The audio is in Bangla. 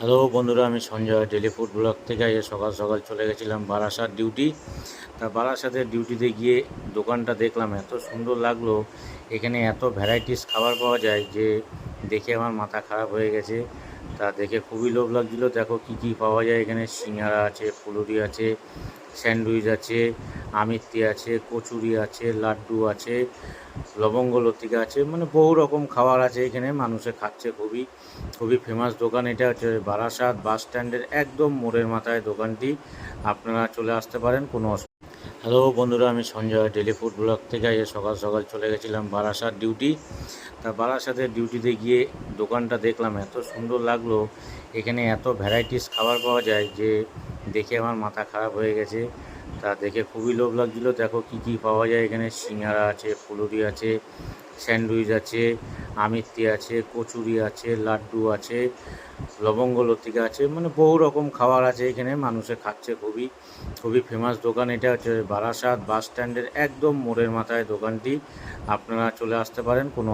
হ্যালো বন্ধুরা, আমি সঞ্জয় ডেলি ফুড ব্লগ থেকে আজকে সকাল সকাল চলে গেছিলাম বারাসাত ডিউটি। তা বারাসাতের ডিউটিতে গিয়ে দোকানটা দেখলাম, এত সুন্দর লাগলো। এখানে এত ভ্যারাইটিস খাবার পাওয়া যায় যে দেখে আমার মাথা খারাপ হয়ে গেছে। তা দেখে খুবই লোভ লাগছিলো। দেখো কি কি পাওয়া যায় এখানে। সিঙ্গারা আছে, ফুলুরি আছে, স্যান্ডউইচ আছে, আমিত্তি আছে, কচুরি আছে, লাড্ডু আছে, লবঙ্গ লতিকা আছে, মানে বহু রকম খাবার আছে এখানে। মানুষে খাচ্ছে, খুবই খুবই ফেমাস দোকান। এটা হচ্ছে বারাসাত বাস স্ট্যান্ডের একদম মোড়ের মাথায় দোকানটি। আপনারা চলে আসতে পারেন, কোনো হ্যালো বন্ধুরা, আমি সঞ্জয় ডেলি ফুড ব্লগ থেকে আজকে সকাল সকাল চলে গেছিলাম বারাসাত ডিউটি। তা বারাসাতের ডিউটিতে গিয়ে দোকানটা দেখলাম, এত সুন্দর লাগলো। এখানে এত ভ্যারাইটিস খাবার পাওয়া যায় যে দেখে আমার মাথা খারাপ হয়ে গেছে। তা দেখে খুবই লোভ লাগছিলো। দেখো কি কি পাওয়া যায় এখানে। সিঙ্গারা আছে, ফুলুরি আছে, স্যান্ডউইচ আছে, আমিত্তি আছে, কচুরি আছে, লাড্ডু আছে, লবঙ্গ লতিকা আছে, মানে বহু রকম খাবার আছে এখানে। মানুষে খাচ্ছে, খুবই খুবই ফেমাস দোকান। এটা হচ্ছে বারাসাত বাস স্ট্যান্ডের একদম মোড়ের মাথায় দোকানটি। আপনারা চলে আসতে পারেন, কোনো